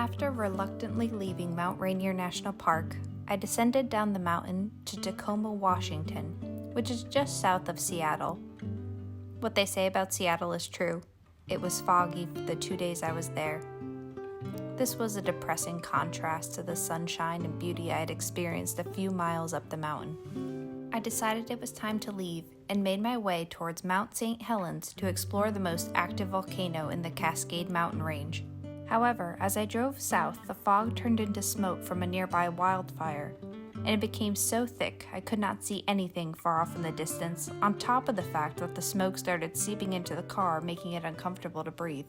After reluctantly leaving Mount Rainier National Park, I descended down the mountain to Tacoma, Washington, which is just south of Seattle. What they say about Seattle is true. It was foggy for the 2 days I was there. This was a depressing contrast to the sunshine and beauty I had experienced a few miles up the mountain. I decided it was time to leave and made my way towards Mount St. Helens to explore the most active volcano in the Cascade Mountain range. However, as I drove south, the fog turned into smoke from a nearby wildfire, and it became so thick I could not see anything far off in the distance, on top of the fact that the smoke started seeping into the car, making it uncomfortable to breathe.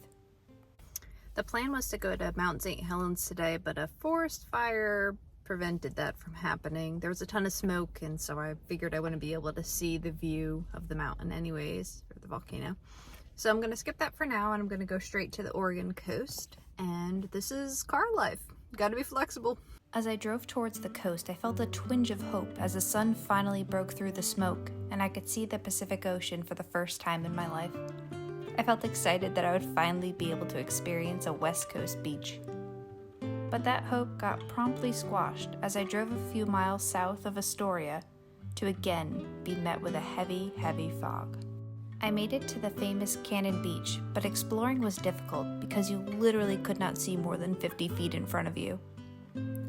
The plan was to go to Mount St. Helens today, but a forest fire prevented that from happening. There was a ton of smoke, and so I figured I wouldn't be able to see the view of the mountain anyways, or the volcano. So I'm going to skip that for now, and I'm going to go straight to the Oregon coast. And this is car life. Gotta be flexible. As I drove towards the coast, I felt a twinge of hope as the sun finally broke through the smoke, and I could see the Pacific Ocean for the first time in my life. I felt excited that I would finally be able to experience a West Coast beach. But that hope got promptly squashed as I drove a few miles south of Astoria to again be met with a heavy, heavy fog. I made it to the famous Cannon Beach, but exploring was difficult because you literally could not see more than 50 feet in front of you.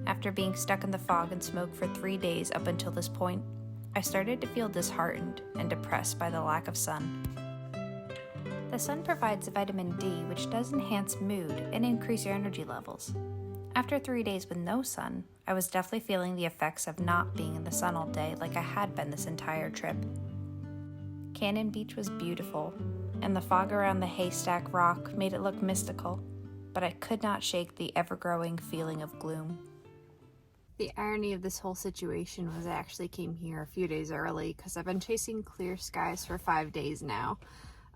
After being stuck in the fog and smoke for 3 days up until this point, I started to feel disheartened and depressed by the lack of sun. The sun provides vitamin D, which does enhance mood and increase your energy levels. After 3 days with no sun, I was definitely feeling the effects of not being in the sun all day like I had been this entire trip. Cannon Beach was beautiful, and the fog around the Haystack Rock made it look mystical, but I could not shake the ever-growing feeling of gloom. The irony of this whole situation was I actually came here a few days early because I've been chasing clear skies for 5 days now.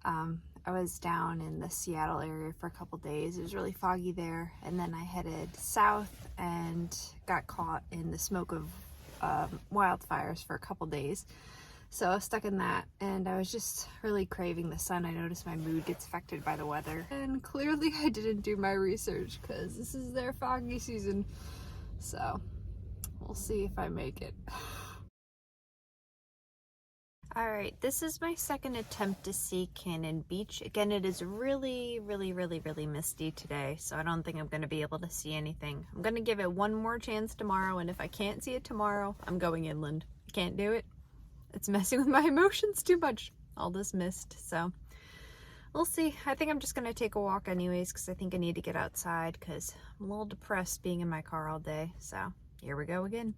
I was down in the Seattle area for a couple days. It was really foggy there, and then I headed south and got caught in the smoke of wildfires for a couple days. So I was stuck in that, and I was just really craving the sun. I noticed my mood gets affected by the weather, and clearly I didn't do my research because this is their foggy season. So we'll see if I make it. Alright, this is my second attempt to see Cannon Beach. Again, it is really misty today, so I don't think I'm going to be able to see anything. I'm going to give it one more chance tomorrow, and if I can't see it tomorrow, I'm going inland. I can't do it. It's messing with my emotions too much, all this mist, so we'll see. I think I'm just going to take a walk anyways, because I think I need to get outside, because I'm a little depressed being in my car all day, so here we go again.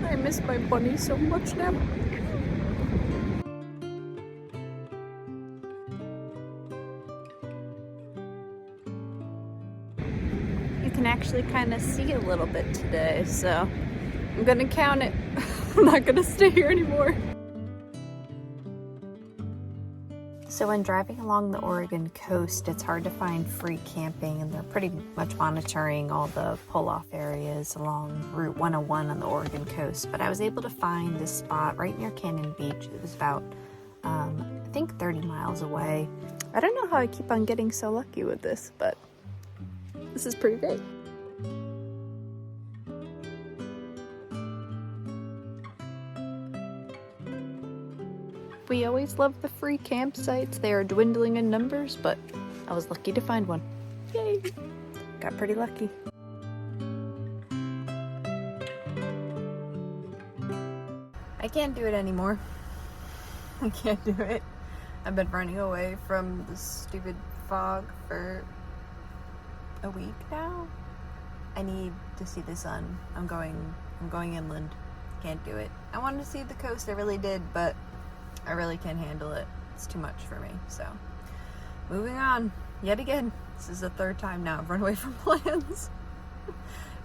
I miss my bunny so much now. You can actually kind of see a little bit today, so I'm gonna count it. I'm not gonna stay here anymore. So when driving along the Oregon coast, it's hard to find free camping, and they're pretty much monitoring all the pull-off areas along Route 101 on the Oregon coast. But I was able to find this spot right near Cannon Beach. It was about, I think 30 miles away. I don't know how I keep on getting so lucky with this, but this is pretty great. We always love the free campsites. They are dwindling in numbers, but I was lucky to find one. Yay! Got pretty lucky. I can't do it anymore. I can't do it. I've been running away from the stupid fog for a week now. I need to see the sun. I'm going inland. Can't do it. I wanted to see the coast, I really did, but I really can't handle it. It's too much for me. So, moving on. Yet again. This is the third time now I've run away from plans.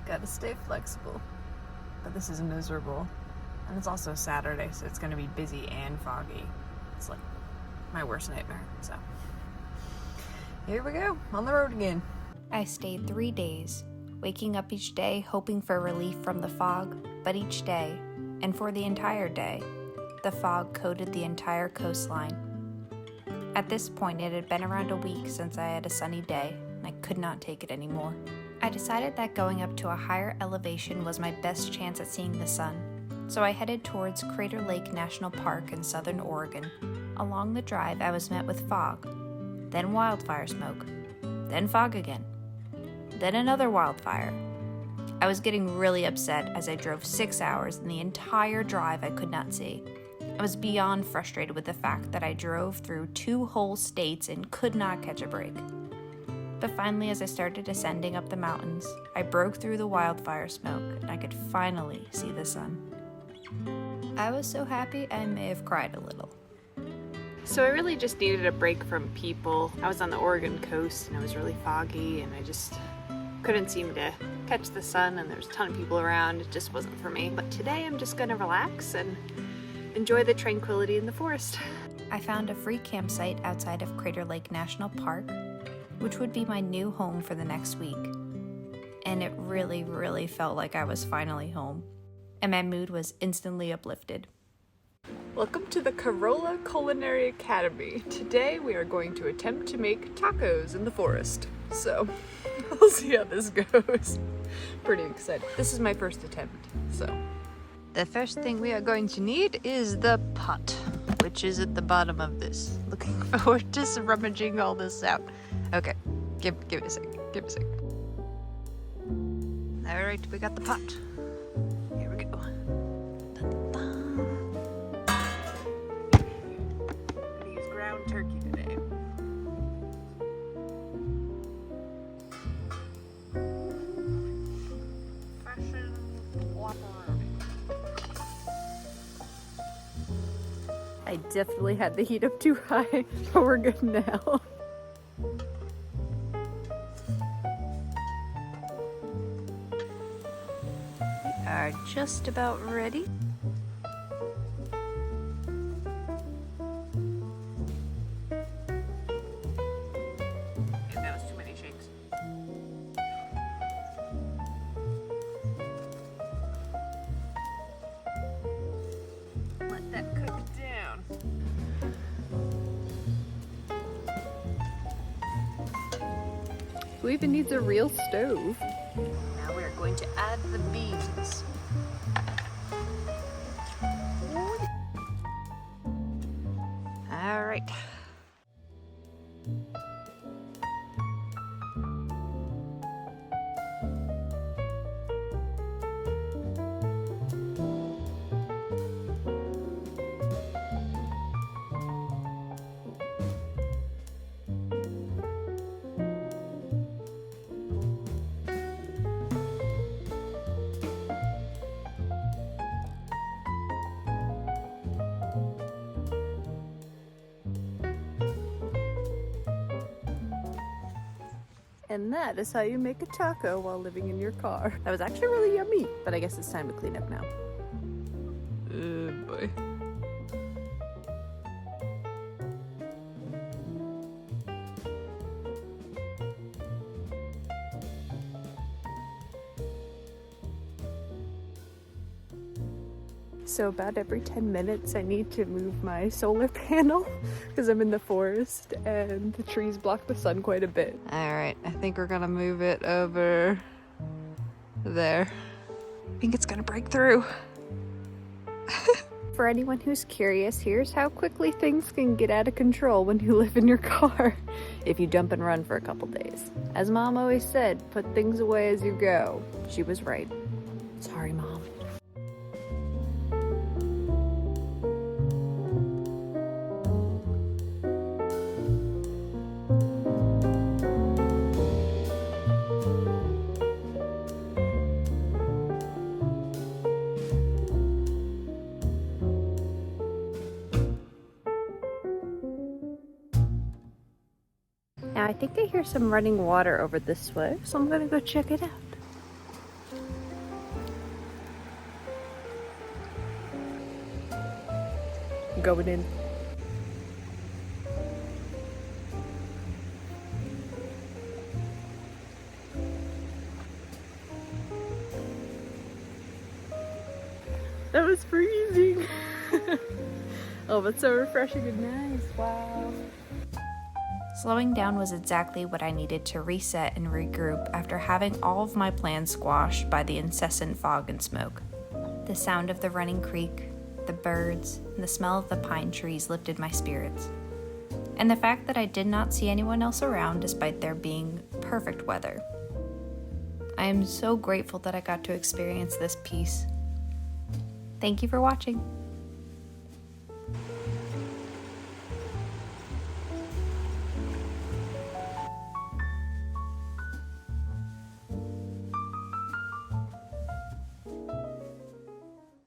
Gotta stay flexible. But this is miserable. And it's also Saturday, so it's gonna be busy and foggy. It's like my worst nightmare. So, here we go. On the road again. I stayed 3 days, waking up each day hoping for relief from the fog, but each day, and for the entire day, The fog coated the entire coastline. At this point, it had been around a week since I had a sunny day, and I could not take it anymore. I decided that going up to a higher elevation was my best chance at seeing the sun, so I headed towards Crater Lake National Park in southern Oregon. Along the drive, I was met with fog, then wildfire smoke, then fog again, then another wildfire. I was getting really upset as I drove 6 hours and the entire drive I could not see. I was beyond frustrated with the fact that I drove through 2 whole states and could not catch a break. But finally, as I started ascending up the mountains, I broke through the wildfire smoke and I could finally see the sun. I was so happy I may have cried a little. So I really just needed a break from people. I was on the Oregon coast and it was really foggy and I just couldn't seem to catch the sun and there was a ton of people around. It just wasn't for me. But today I'm just gonna relax and enjoy the tranquility in the forest. I found a free campsite outside of Crater Lake National Park, which would be my new home for the next week. And it really, really felt like I was finally home. And my mood was instantly uplifted. Welcome to the Corolla Culinary Academy. Today we are going to attempt to make tacos in the forest. So, we'll see how this goes. Pretty excited. This is my first attempt, so. The first thing we are going to need is the pot, which is at the bottom of this. Looking forward to rummaging all this out. Okay, give it a second, All right, we got the pot. Here we go. We use ground turkey today. Fashion pepperoni. I definitely had the heat up too high, but we're good now. Are just about ready. That was too many shakes. Let that cook down. Who even needs a real stove? Now we're going to add the beans. All right. And that is how you make a taco while living in your car. That was actually really yummy, but I guess it's time to clean up now. Oh boy. So about every 10 minutes I need to move my solar panel because I'm in the forest and the trees block the sun quite a bit. All right, I think we're gonna move it over there. I think it's gonna break through. For anyone who's curious, here's how quickly things can get out of control when you live in your car if you dump and run for a couple days. As Mom always said, put things away as you go. She was right. Sorry, Mom. Now I think I hear some running water over this way, so I'm gonna go check it out. Going in. That was freezing. Oh, but so refreshing and nice. Wow. Slowing down was exactly what I needed to reset and regroup after having all of my plans squashed by the incessant fog and smoke. The sound of the running creek, the birds, and the smell of the pine trees lifted my spirits. And the fact that I did not see anyone else around despite there being perfect weather. I am so grateful that I got to experience this peace. Thank you for watching.